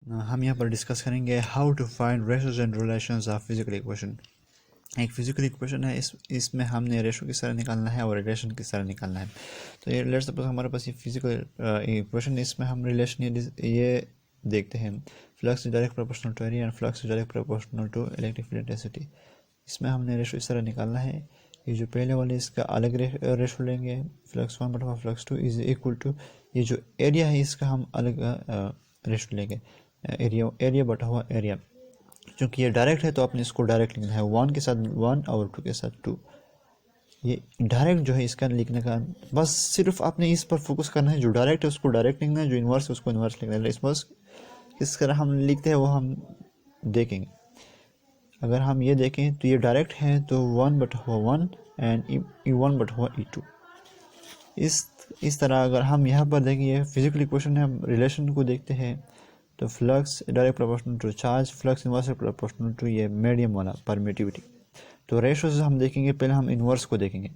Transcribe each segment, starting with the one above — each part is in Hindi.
हम यहाँ पर डिस्कस करेंगे how to find ratios and relations of physical equation. एक फिजिकल इक्वेशन है, इसमें हमने रेशो किस तरह निकालना है और रिलेशन किस तरह निकालना है। तो ये लेट्स सपोज हमारे पास ये फिजिकल इक्वेशन, इसमें हम रिलेशन ये देखते हैं, flux direct proportional to area and flux direct proportional to electric field intensity. इसमें हमने रेशो इस तरह निकालना है, ये जो पहले वाले इसका अलग रेशो लेंगे, flux 1/2 flux 2 is equal to ये जो एरिया है इसका हम अलग रेशो लेंगे, एरिया बटा हुआ एरिया। क्योंकि ये डायरेक्ट है तो आपने इसको डायरेक्ट लिखना है, 1 के साथ 1 और 2 के साथ 2। ये डायरेक्ट जो है इसका लिखने का बस सिर्फ आपने इस पर फोकस करना है, जो डायरेक्ट है उसको डायरेक्ट लिखना है, जो इन्वर्स है उसको इन्वर्स लिखना है। इस किस तरह हम लिखते हैं वो हम देखेंगे। अगर हम ये देखें तो ये डायरेक्ट है तो 1/1 एंड E1/E2। इस तरह अगर हम यहाँ पर देखें, ये फिजिकल इक्वेशन है, हम रिलेशन को देखते हैं तो flux direct proportional to charge, flux inverse proportional to ये मीडियम वाला परमिटिविटी। तो रेशोज हम देखेंगे, पहले हम इन्वर्स को देखेंगे,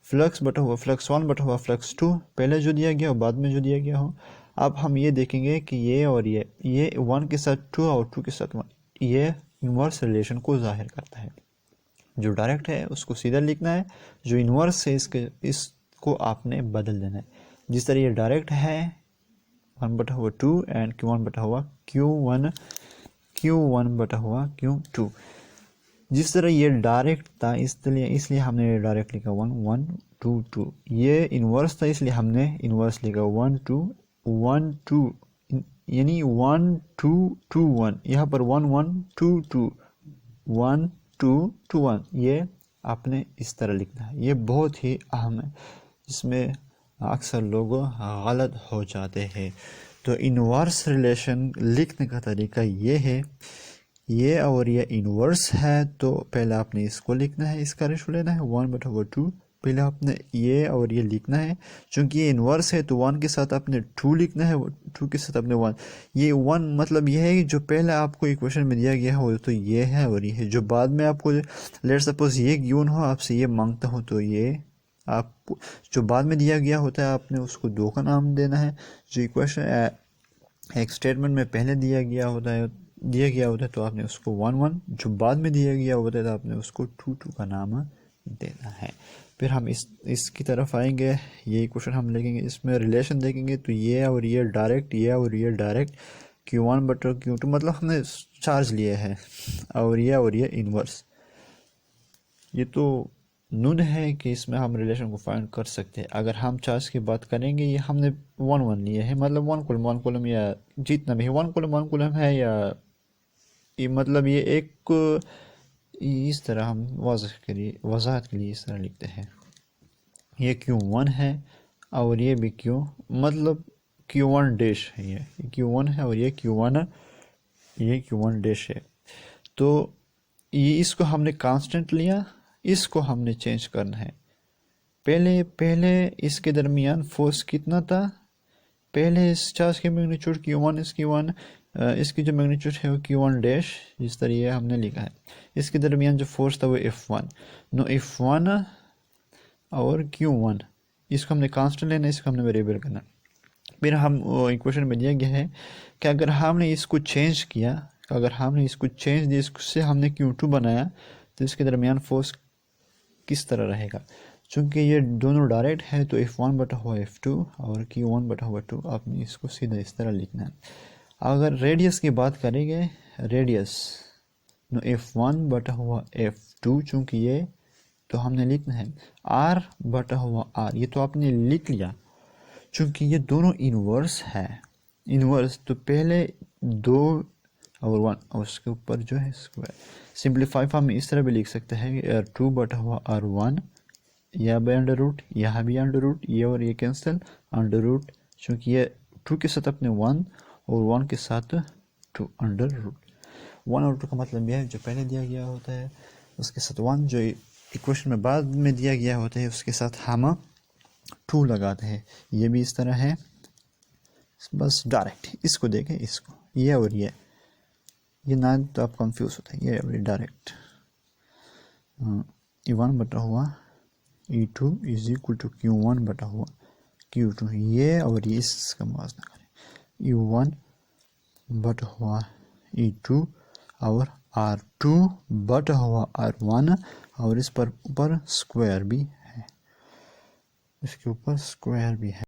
फ्लक्स बटा हुआ फ्लक्स 1/हुआ फ्लक्स 2, पहले जो दिया गया हो बाद में जो दिया गया हो। अब हम ये देखेंगे कि ये और ये 1 के साथ 2 और 2 के साथ 1, ये इन्वर्स रिलेशन को जाहिर करता है। जो डायरेक्ट है उसको सीधा लिखना है, जो इन्वर्स है इसको आपने बदल देना है। जिस तरह ये डायरेक्ट है 1/2 एंड Q1/Q1 Q1/Q2, जिस तरह ये डायरेक्ट था इसलिए हमने डायरेक्ट लिखा 1 1 2 2। ये इन्वर्स था इसलिए हमने इन्वर्स लिखा 1 2 1 2, यानी 1 2 2 1। यहाँ पर 1 1 2 2 1 2 2 1, ये आपने इस तरह लिखना है। ये बहुत ही अहम है, इसमें अक्सर लोग गलत हो जाते हैं। तो इन्वर्स रिलेशन लिखने का तरीका ये है, ये और ये इन्वर्स है तो पहले आपने इसको लिखना है, इसका रेशो लेना है 1/2। पहले आपने ये और ये लिखना है, चूंकि ये इन्वर्स है तो 1 के साथ आपने 2 लिखना है, 2 के साथ आपने 1। ये 1 मतलब ये है कि जो पहले आपको इक्वेशन में दिया गया हो तो ये है, और ये है जो बाद में आपको लेट्स सपोज ये गिवन हो, आपसे ये मांगता हो तो ये आप जो बाद में दिया गया होता है आपने उसको 2 का नाम देना है। जो इक्वेशन एक स्टेटमेंट में पहले दिया गया होता है तो आपने उसको 1 1, जो बाद में दिया गया होता है तो आपने उसको 2 2 का नाम देना है। फिर हम इसकी तरफ आएंगे, ये इक्वेशन हम लेंगे, इसमें रिलेशन देखेंगे तो ये और ये डायरेक्ट, ये और ये डायरेक्ट, Q1/Q2 मतलब हमने चार्ज लिए है, और ये इन्वर्स। ये तो नून है कि इसमें हम रिलेशन को फाइंड कर सकते हैं। अगर हम चार्ज की बात करेंगे, ये हमने 1 1 लिए है, मतलब 1 कूलम या जितना भी है 1 कूलम है, या ये मतलब ये एक इस तरह हम वजाहत के लिए इस तरह लिखते हैं, ये Q1 है और ये भी Q मतलब Q1 डैश है, ये Q1 है और ये Q1 डैश है। तो ये इसको हमने कांस्टेंट लिया, इसको हमने चेंज करना है। पहले इसके दरमियान फोर्स कितना था, पहले इस चार्ज की मैग्नीट्यूड Q1 इसकी जो मैग्नीट्यूड है वो Q1 डैश, इस तरह हमने लिखा है। इसके दरमियान जो फोर्स था वो F1 नो F1 और Q1, इसको हमने कांस्टेंट लेना है, इसको हमने वेरिएबल करना। फिर हम इक्वेशन में दिया गया है कि अगर हमने इसको चेंज किया, इससे हमने Q2 बनाया तो इसके दरमियान फोर्स किस तरह रहेगा। चूंकि ये दोनों डायरेक्ट है तो F1/F2 और Q1/2 आपने इसको सीधा इस तरह लिखना है। अगर रेडियस की बात करेंगे, रेडियस नो F1/F2, चूंकि ये तो हमने लिखना है R/R, ये तो आपने लिख लिया। चूंकि ये दोनों इन्वर्स है, इन्वर्स तो पहले 2 और 1 और उसके ऊपर जो है स्क्वायर। सिंप्लीफाई फॉर्म में इस तरह भी लिख सकते हैं 2/R1, या बाय अंडर रूट, यहाँ भी अंडर रूट, ये और ये कैंसिल अंडर रूट, चूँकि ये 2 के साथ अपने 1 और 1 के साथ 2 अंडर रूट। 1 और 2 का मतलब यह है जो पहले दिया गया होता है उसके साथ 1, जो इक्वेशन में बाद में दिया गया होता है उसके साथ हम 2 लगाते हैं। ये भी इस तरह है, बस डायरेक्ट इसको देखें, इसको ये और ये ना तो आप कंफ्यूज होते हैं। ये और direct E1/E2 is equal to Q1/Q2, ये और ये इसका मुआवजा करें, E1 बट हुआ E2 और R2 बट हुआ R1 और इस पर ऊपर स्क्वायर भी है, इसके ऊपर स्क्वायर भी है।